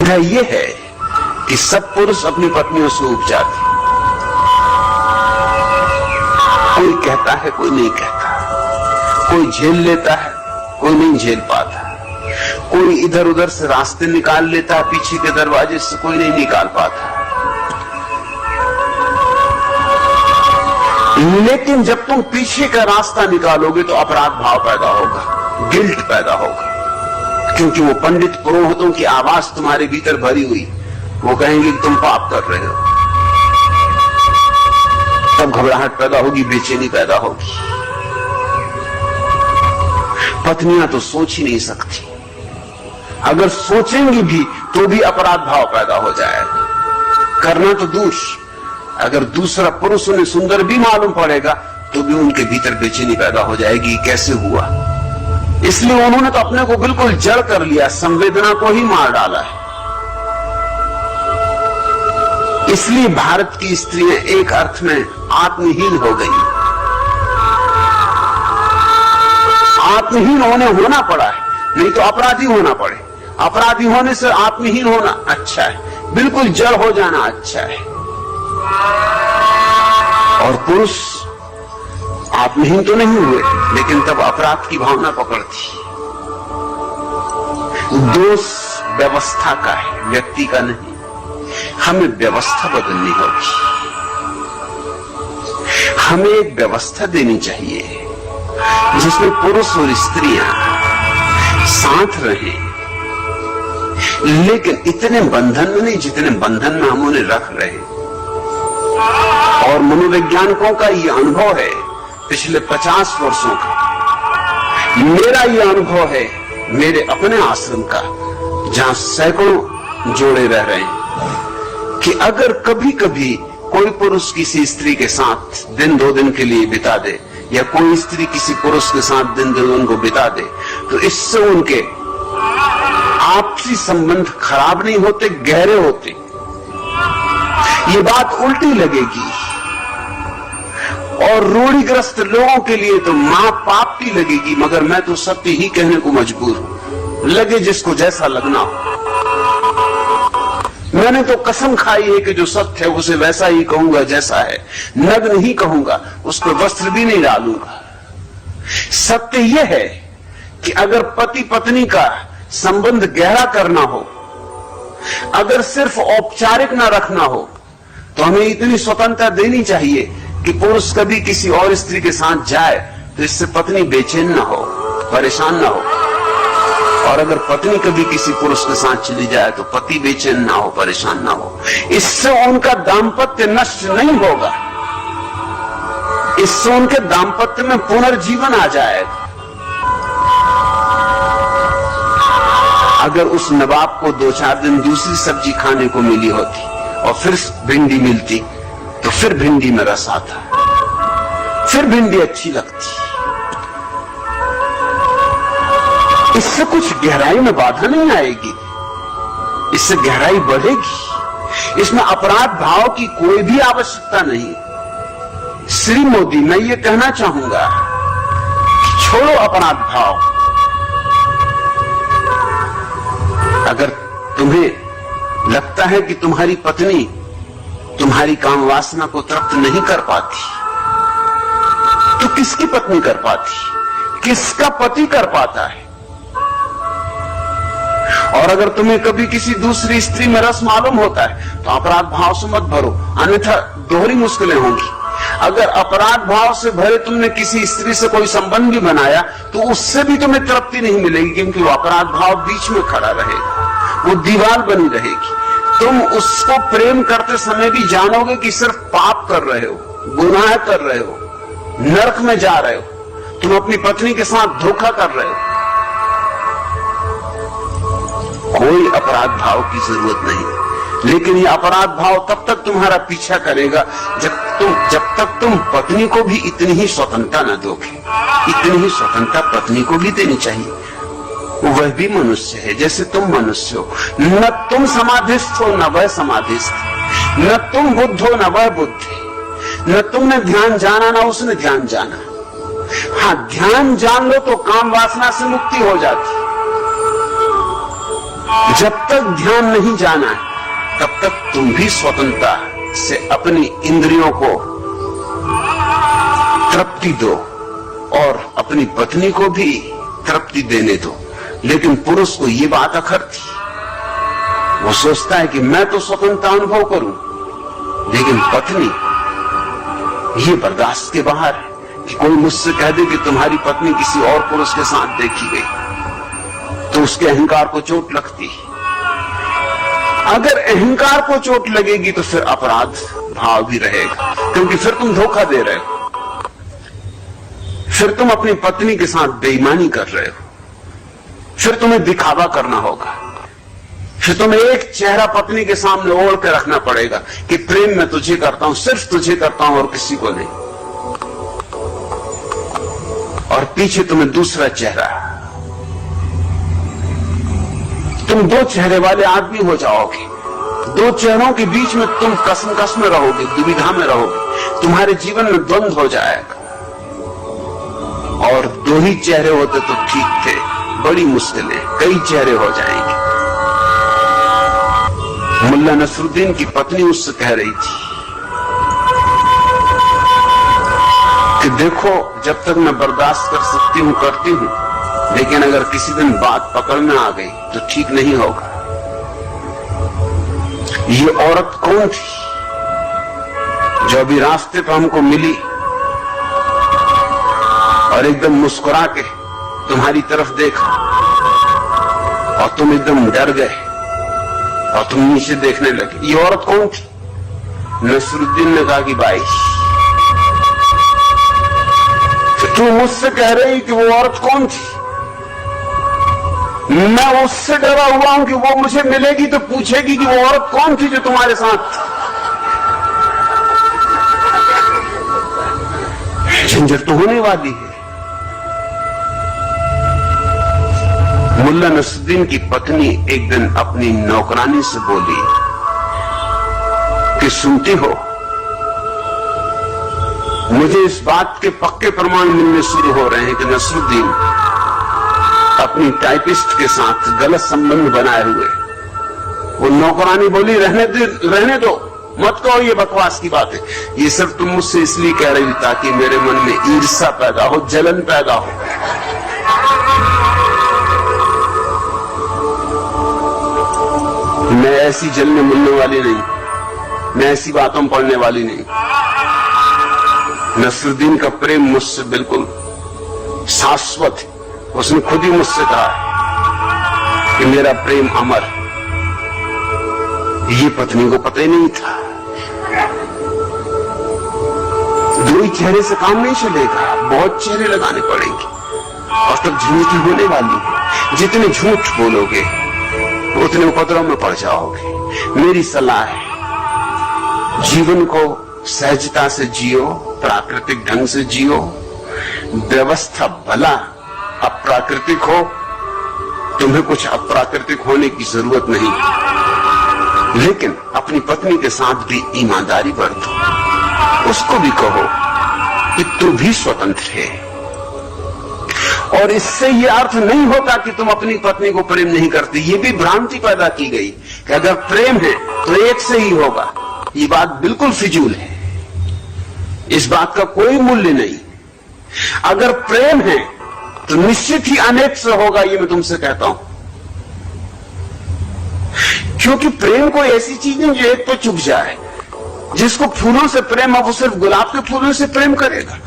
वजह यह है कि सब पुरुष अपनी पत्नियों से ऊब जाते, कोई कहता है कोई नहीं कहता, कोई झेल लेता है कोई नहीं झेल पाता, कोई इधर उधर से रास्ते निकाल लेता है, पीछे के दरवाजे से कोई नहीं निकाल पाता। लेकिन जब तुम पीछे का रास्ता निकालोगे तो अपराध भाव पैदा होगा, गिल्ट पैदा होगा, क्योंकि वो पंडित पुरोहितों की आवाज तुम्हारे भीतर भरी हुई, वो कहेंगे कि तुम पाप कर रहे हो। तब घबराहट पैदा होगी, बेचैनी पैदा होगी। पत्नियां तो सोच ही नहीं सकती, अगर सोचेंगी भी तो भी अपराध भाव पैदा हो जाएगा। करना तो दूर, अगर दूसरा पुरुष उन्हें सुंदर भी मालूम पड़ेगा तो भी उनके भीतर बेचैनी पैदा हो जाएगी, कैसे हुआ। इसलिए उन्होंने तो अपने को बिल्कुल जड़ कर लिया, संवेदना को ही मार डाला है। इसलिए भारत की स्त्रियां एक अर्थ में आत्महीन हो गई। आत्महीन होना पड़ा है, नहीं तो अपराधी होना पड़े। अपराधी होने से आत्महीन होना अच्छा है, बिल्कुल जड़ हो जाना अच्छा है। और पुरुष आत्महीन तो नहीं हुए, लेकिन तब अपराध की भावना पकड़ती। दोष व्यवस्था का है, व्यक्ति का नहीं। हमें व्यवस्था बदलनी होगी, हमें एक व्यवस्था देनी चाहिए जिसमें पुरुष और स्त्रियां साथ रहें, लेकिन इतने बंधन में नहीं जितने बंधन में हम उन्हें रख रहे हैं। और मनोवैज्ञानिकों का यह अनुभव है पिछले 50 वर्षों का, मेरा यह अनुभव है मेरे अपने आश्रम का, जहां सैकड़ों जोड़े रह रहे हैं, कि अगर कभी कभी कोई पुरुष किसी स्त्री के साथ दिन 2 दिन के लिए बिता दे, या कोई स्त्री किसी पुरुष के साथ दिन 2 दिन को बिता दे, तो इससे उनके आपसी संबंध खराब नहीं होते, गहरे होते। ये बात उल्टी लगेगी और रूढ़िग्रस्त लोगों के लिए तो मां पाप की लगेगी, मगर मैं तो सत्य ही कहने को मजबूर हूं, लगे जिसको जैसा लगना हो। मैंने तो कसम खाई है कि जो सत्य है उसे वैसा ही कहूंगा जैसा है, नग्न ही कहूंगा, उस पर वस्त्र भी नहीं डालूंगा। सत्य यह है कि अगर पति पत्नी का संबंध गहरा करना हो, अगर सिर्फ औपचारिक ना रखना हो, तो हमें इतनी स्वतंत्रता देनी चाहिए कि पुरुष कभी किसी और स्त्री के साथ जाए तो इससे पत्नी बेचैन ना हो, परेशान ना हो, और अगर पत्नी कभी किसी पुरुष के साथ चली जाए तो पति बेचैन ना हो, परेशान ना हो। इससे उनका दाम्पत्य नष्ट नहीं होगा, इससे उनके दाम्पत्य में पुनर्जीवन आ जाएगा। अगर उस नवाब को 2-4 दिन दूसरी सब्जी खाने को मिली होती और फिर भिंडी मिलती तो फिर भिंडी में रस आता, फिर भिंडी अच्छी लगती। इससे कुछ गहराई में बाधा नहीं आएगी, इससे गहराई बढ़ेगी। इसमें अपराध भाव की कोई भी आवश्यकता नहीं। श्री मोदी, मैं ये कहना चाहूंगा कि छोड़ो अपराध भाव। अगर तुम्हें लगता है कि तुम्हारी पत्नी तुम्हारी काम वासना को तृप्त नहीं कर पाती, तो किसकी पत्नी कर पाती, किसका पति कर पाता है? और अगर तुम्हें कभी किसी दूसरी स्त्री में रस मालूम होता है तो अपराध भाव से मत भरो, अन्यथा दोहरी मुश्किलें होंगी। अगर अपराध भाव से भरे तुमने किसी स्त्री से कोई संबंध भी बनाया तो उससे भी तुम्हें तृप्ति नहीं मिलेगी, क्योंकि वो अपराध भाव बीच में खड़ा रहेगा, वो दीवार बनी रहेगी। तुम उसको प्रेम करते समय भी जानोगे कि सिर्फ पाप कर रहे हो, गुनाह कर रहे हो, नरक में जा रहे हो, तुम अपनी पत्नी के साथ धोखा कर रहे हो। कोई अपराध भाव की जरूरत नहीं, लेकिन ये अपराध भाव तब तक तुम्हारा पीछा करेगा जब तक तुम पत्नी को भी इतनी ही स्वतंत्रता न दोगे। इतनी ही स्वतंत्रता पत्नी को भी देनी चाहिए, वह भी मनुष्य है जैसे तुम मनुष्य हो। न तुम समाधिस्थ हो न वह समाधिस्थ, न तुम बुद्ध हो न वह बुद्ध है, न तुमने ध्यान जाना न उसने ध्यान जाना। हाँ, ध्यान जान लो तो काम वासना से मुक्ति हो जाती, जब तक ध्यान नहीं जाना है तब तक तुम भी स्वतंत्रता से अपनी इंद्रियों को तृप्ति दो और अपनी पत्नी को भी तृप्ति देने दो। लेकिन पुरुष को ये बात अखर थी, वो सोचता है कि मैं तो स्वतंत्रता अनुभव करूं, लेकिन पत्नी ये बर्दाश्त के बाहर है कि कोई मुझसे कह दे कि तुम्हारी पत्नी किसी और पुरुष के साथ देखी गई, तो उसके अहंकार को चोट लगती है। अगर अहंकार को चोट लगेगी तो फिर अपराध भाव भी रहेगा, क्योंकि फिर तुम धोखा दे रहे हो, फिर तुम अपनी पत्नी के साथ बेईमानी कर रहे हो, फिर तुम्हें दिखावा करना होगा, फिर तुम्हें एक चेहरा पत्नी के सामने ओढ़ के रखना पड़ेगा कि प्रेम मैं तुझे करता हूं, सिर्फ तुझे करता हूं और किसी को नहीं, और पीछे तुम्हें दूसरा चेहरा। तुम दो चेहरे वाले आदमी हो जाओगे, दो चेहरों के बीच में तुम कसमकस में रहोगे, दुविधा में रहोगे, तुम्हारे जीवन में द्वंद्व हो जाएगा। और दो ही चेहरे होते तो ठीक थे, बड़ी मुश्किलें, कई चेहरे हो जाएंगे। मुल्ला नसरुद्दीन की पत्नी उससे कह रही थी कि देखो, जब तक मैं बर्दाश्त कर सकती हूं करती हूं, लेकिन अगर किसी दिन बात पकड़ में आ गई तो ठीक नहीं होगा। ये औरत कौन थी जो अभी रास्ते पर हमको मिली और एकदम मुस्कुरा के तुम्हारी तरफ देखा और तुम एकदम डर गए और तुम नीचे देखने लगे? ये औरत कौन थी? नसरुद्दीन ने कहा कि भाई, तू मुझसे कह रही कि वो औरत कौन थी? मैं उससे डरा हुआ हूं कि वो मुझे मिलेगी तो पूछेगी कि वो औरत कौन थी जो तुम्हारे साथ थी। झंझट तो होने वाली है। मुल्ला नसरुद्दीन की पत्नी एक दिन अपनी नौकरानी से बोली कि सुनती हो, मुझे इस बात के पक्के प्रमाण मिलने शुरू हो रहे हैं कि नसरुद्दीन अपनी टाइपिस्ट के साथ गलत संबंध बनाए हुए। वो नौकरानी बोली, रहने दो, मत कहो ये बकवास की बात है, ये सब तुम मुझसे इसलिए कह रही ताकि मेरे मन में ईर्ष्या पैदा हो, जलन पैदा हो। मैं ऐसी जलने मिलने वाली नहीं, मैं ऐसी बातों में पढ़ने वाली नहीं। नसरुद्दीन का प्रेम मुझसे बिल्कुल शाश्वत है। उसने खुद ही मुझसे कहा कि मेरा प्रेम अमर। ये पत्नी को पता ही नहीं था। दो ही चेहरे से काम नहीं चलेगा, बहुत चेहरे लगाने पड़ेंगे और तब झूठी होने वाली है। जितने झूठ बोलोगे उतने उपद्रव में पड़ जाओगे। मेरी सलाह है, जीवन को सहजता से जियो, प्राकृतिक ढंग से जियो। व्यवस्था भला अप्राकृतिक हो, तुम्हें कुछ अप्राकृतिक होने की जरूरत नहीं, लेकिन अपनी पत्नी के साथ भी ईमानदारी बरतो। उसको भी कहो कि तू भी स्वतंत्र है। और इससे यह अर्थ नहीं होता कि तुम अपनी पत्नी को प्रेम नहीं करती। ये भी भ्रांति पैदा की गई कि अगर प्रेम है तो एक से ही होगा। ये बात बिल्कुल फिजूल है, इस बात का कोई मूल्य नहीं। अगर प्रेम है तो निश्चित ही अनेक से होगा, ये मैं तुमसे कहता हूं। क्योंकि प्रेम कोई ऐसी चीज नहीं जो एक तो चुप जाए। जिसको फूलों से प्रेम है वो सिर्फ गुलाब के फूलों से प्रेम करेगा।